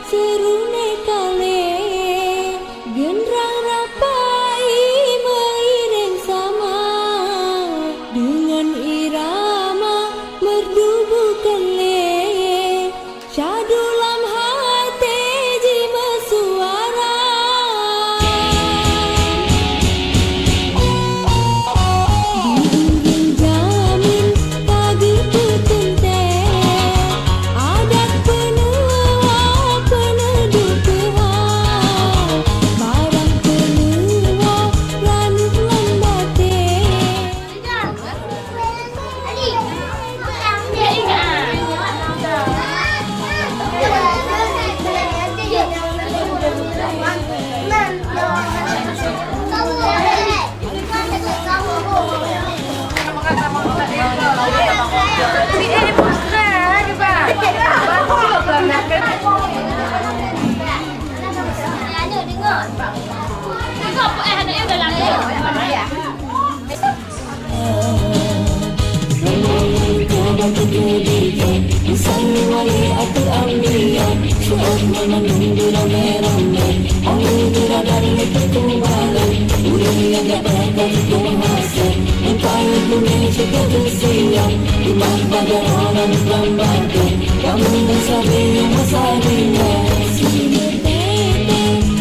Serune kale genrang rapai mengiring sama dengan irama merdu bukan le syadu lam hati jima suara diiring jamin pagi putun teh adat penua peneduk kehal barang penua ranuk lembate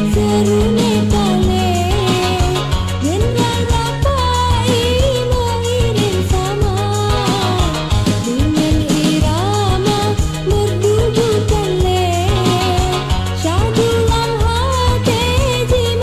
serune kale genrang rapai mengiring sama dengan irama merdu bukan le syadu lam hati jima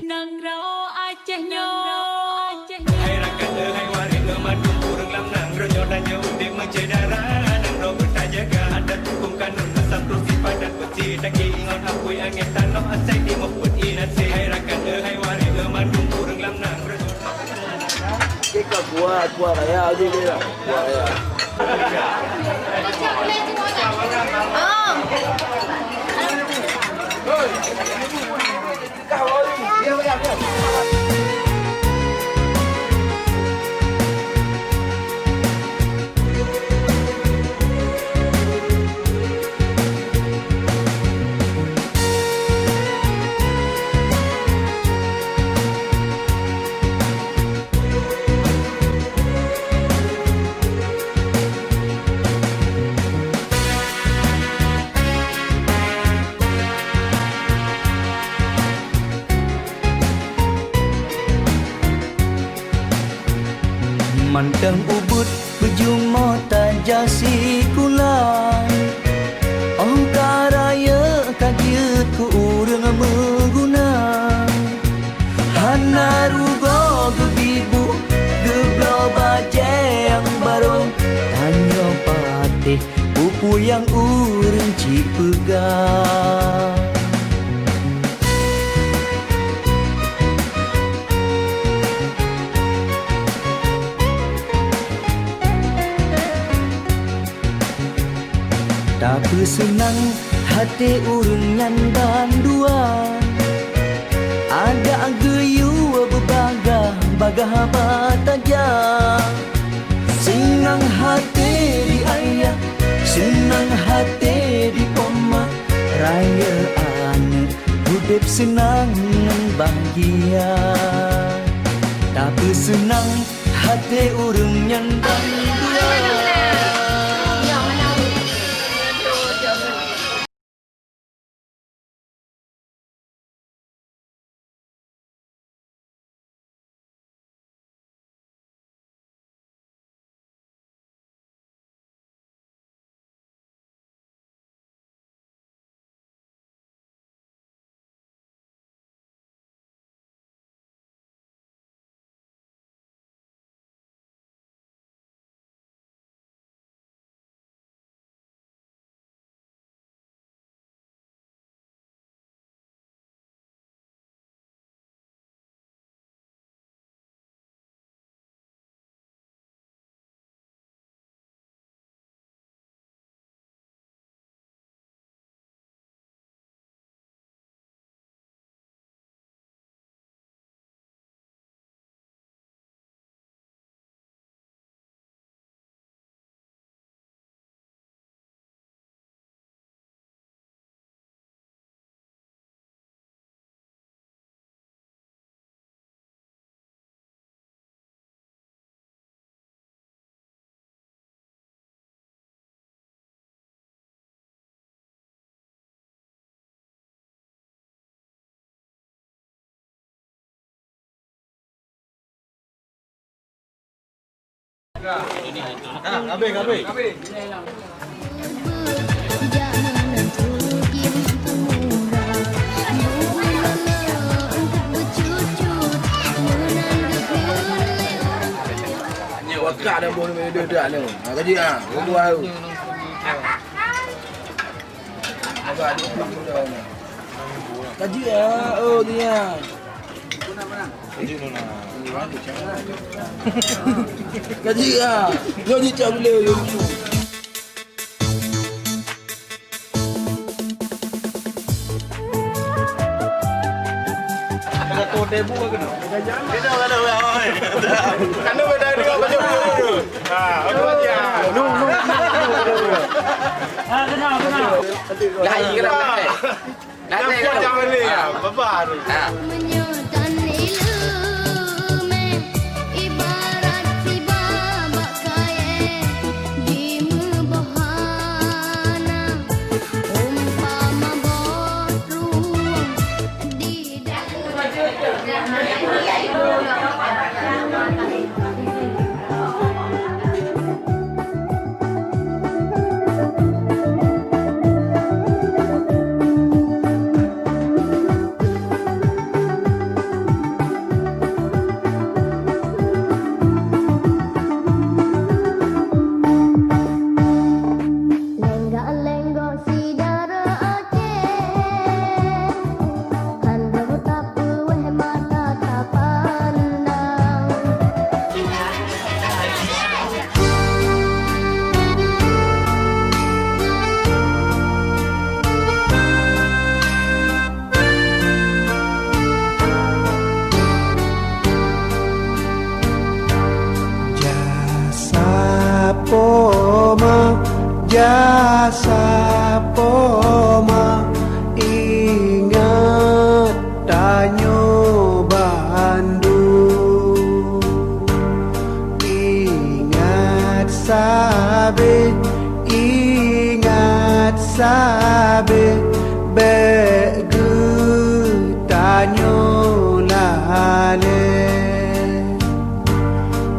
nang rao Aceh nyo Hai rakan hai waris madu kurang lam nang ronyo danyo udik menjedara nang ro bertajaga adat hukum kanun asal prosi padat peci daki ingon apui angin tanah asai di moput inasi hai rakan hai waris madu kurang lam nang ronyo Kita kuat raya aja dia. Kuat ya. Mantang ubud berjumo tajasi kulan Oh karaya kagiut ku urang mengguna Hanarugo gebibu geblo baje yang baru Tanya patih pupu yang urang cik pegang Tapi senang hati urang nyandan dua Ada geyu berbagah bagah bataja Senang hati di ayah Senang hati di oma Raya ane hidup senang bahagia Tapi senang hati urang nyandan dua Jangan tergim pemurah Mula untuk bercucut Menanggap Wakak dah boleh media ni. Kaji ah, buat tu. Agak dia muda ni. Kaji ah, oh dia. Kaji mana? Kaji ah. Yo ni cak boleh yo. Satu debu ke kena? Dia dah ada oi. Kan beda dia macam tu. Ha, aku aja. Nu. Ha, kenal. Lai ke dah. Lai ke dah beli ah. Babar. Ha. Menyutan ilmu ibarat si babak kaya di mubahana umpama boruang di lenggak-lenggok si dara Aceh Handang tak pueh mata tak pandang Jasa poma ingat tanyo bandu ingat sabe begu tanyo lale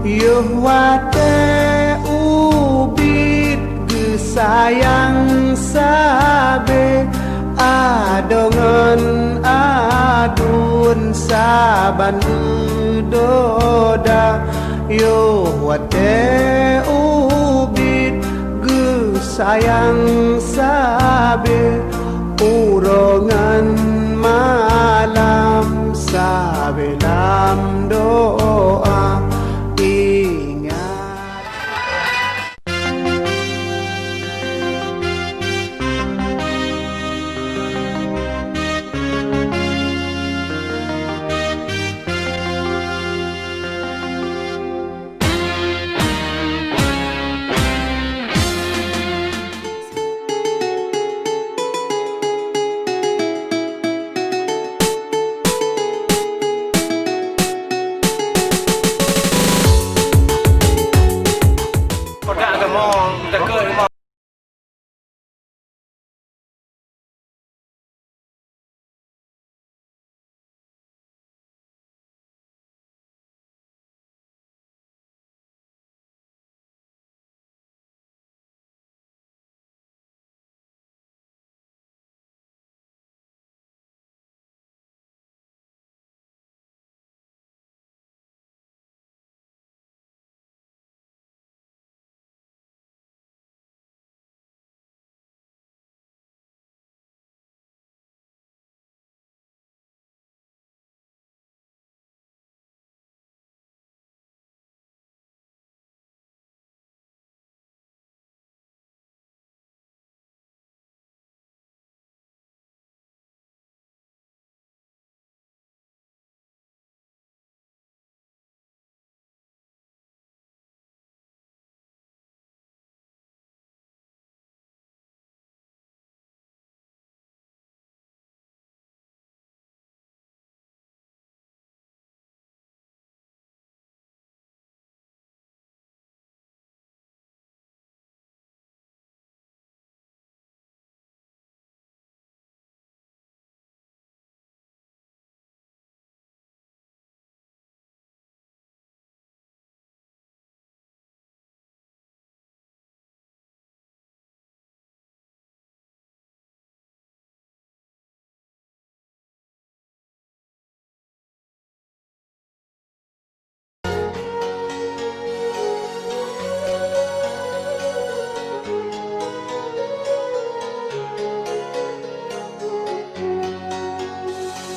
yo Yuh wate ubit ge sayang sabe adongan adun saban doda Yuh wate ubit ge sayang sabe urongan malam sabe lam doa ingat Kodak ke mau teka ke mau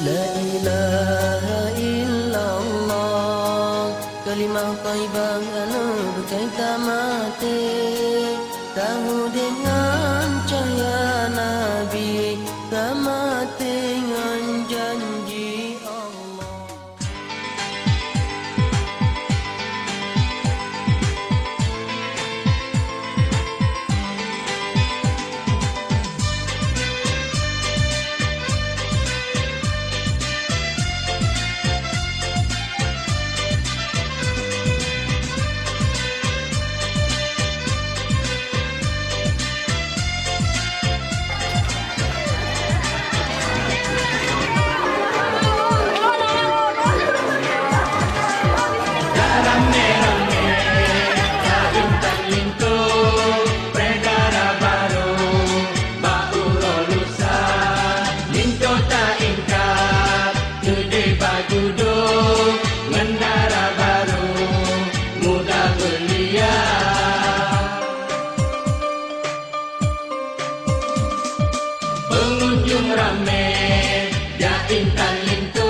La ilaha illallah Kalimah taibah berkaitan mati Tahu dengan cahaya Nabi Tamat dengan janji Allah Pengunjung ramai, ya intan lintu.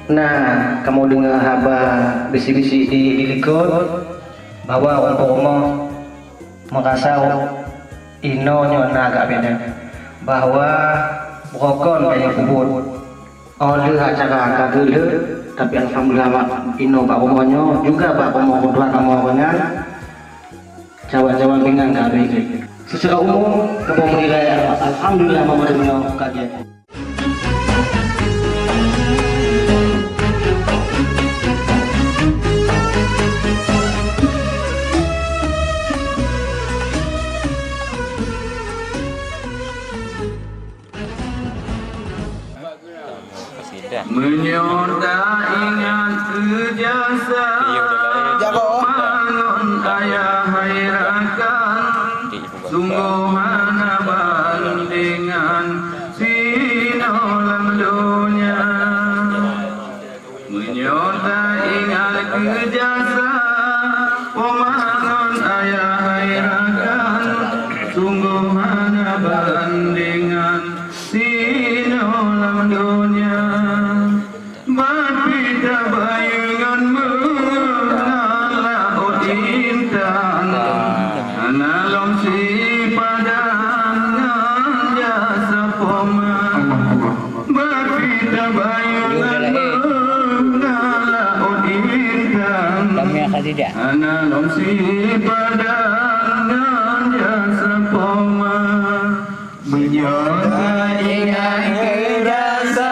Nah, kamu dengar haba bisi-bisi di likut bahwa umpama merasa ino nyona agak beda bahwa brokon kayak kubur oleh acara kagele tapi alhamdulillah ino pak rumahnya juga pak rumah kedua kamu dengan jawa-jawa dengan kabeh secara umum kepemuliaan alhamdulillah memenuhi kaget. Menyota ingat kejasa bangun ayah hairakan sungguh mana bandingan sinolang dunia. Menyota ingat kejasa bangun ayah hairakan sungguh mana bandingan sinolang dunia. Bapita bayungan mengalau intan analong si padangan jasa poma. Bapita bayungan mengalau intan analong si padangan jasa poma. Menyota ingat kejasa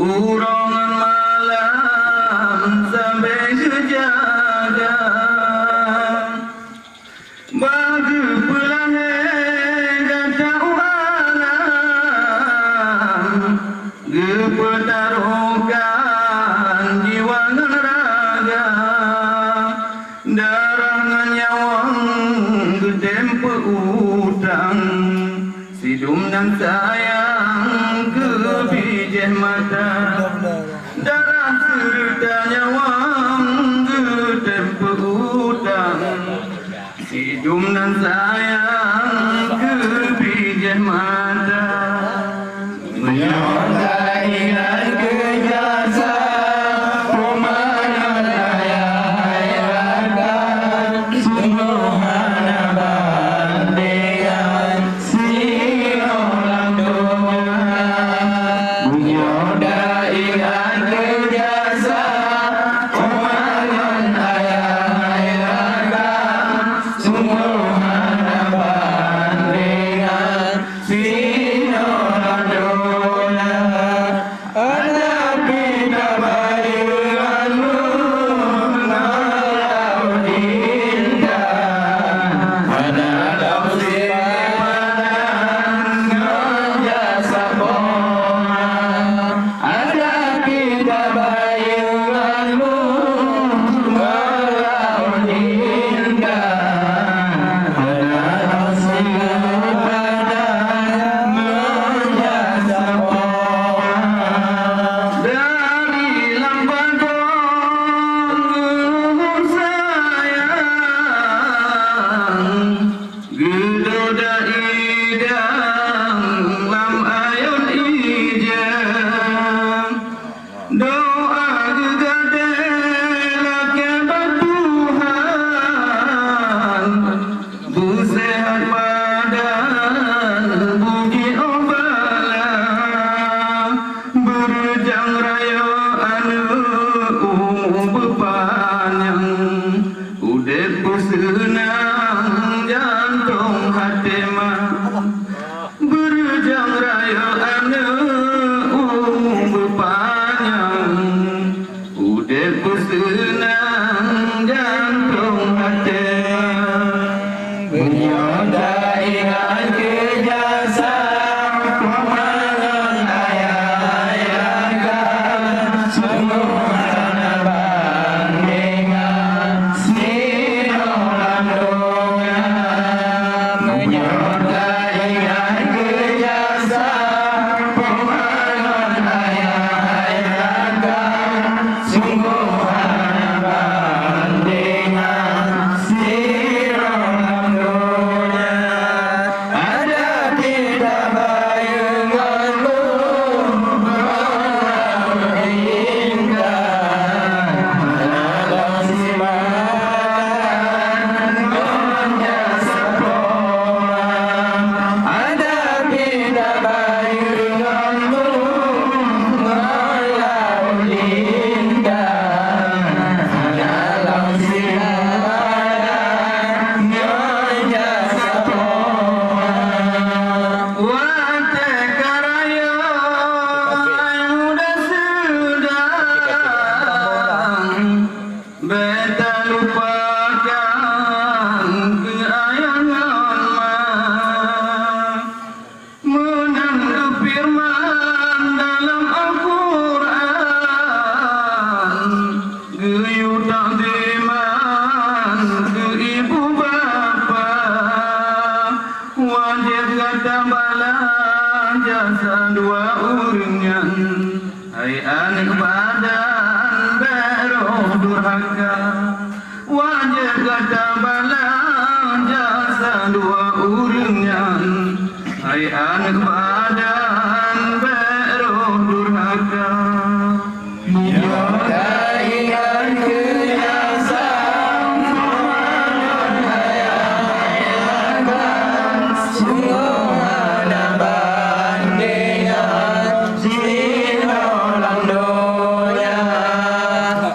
urongan malam sampai kejaga bagi pelanggan kata urangan gepertaruhkan jiwa dan raga darah nyawang gedempe utang sidum dan sayang kebijah mata darah serta nyawang gedempe utang sidum dan sayang kebijah mata. Menyota ingat kejasa pemanah ayah hayatkan sungguh mana bandingan sinolang dunia. Menyota ingat kejasa pemanah ayah hayatkan sungguh mana panjang Udep senang jantung hati mah Berjang raya ane umur panjang Udep senang jantung hati Menyoda ingat ke jasa Pemalan ayah-ayahkan Semua bandingan Sinolam dongan Menyoda ingat ke jasa Pemalan ayah-ayahkan Semua bandingan Sinolam dongan Ada tidak bayanganmu Beta lupakan keayangan menang firman dalam Al-Quran Geyu takdiman ke ibu bapa Wajib kata balan jasa dua uringan Hai anak badan beroh durhaka Wajib kata balan jasa dua uringan Hai anak badan beroh durhaka Menyoda ingat ke jasa Pemalan ayah-ayahkan Semua bandingan Sinolam donya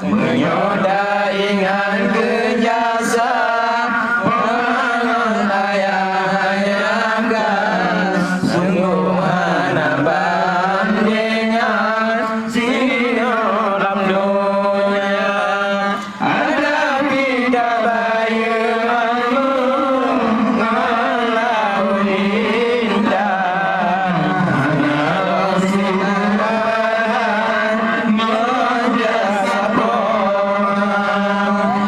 Menyoda ingat ke jasa Pemalan ayah-ayahkan Semua bandingan Sinolam donya Ada tidak bayanganmu Ngalau indah Ngalau simpan Menjasa pohon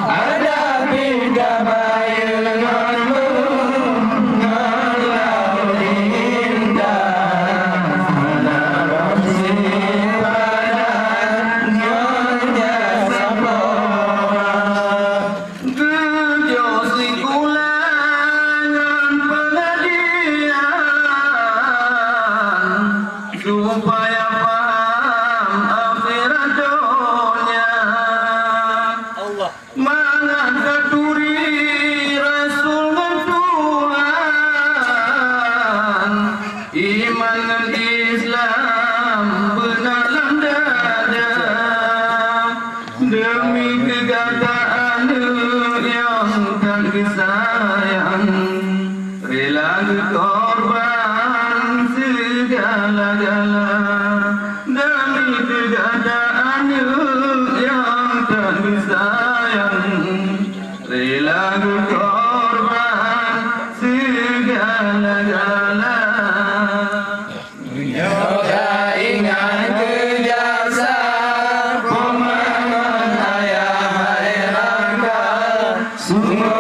Ada tidak bayanganmu Ngalau indah Ngalau simpan Menjasa pohon Gejo sikulangan pengajian Supaya paham akhirat dunia Mangan keturi Rasul dan Tuhan Iman dan Islam benar dalam dada Demi kegadaan yang tak disayang Rela berkorban segala-gala Demi kegadaan yang tak disayang Rela berkorban segala-gala Menyoda ingat ke jasa Pemalan ayah-ayahkan Semua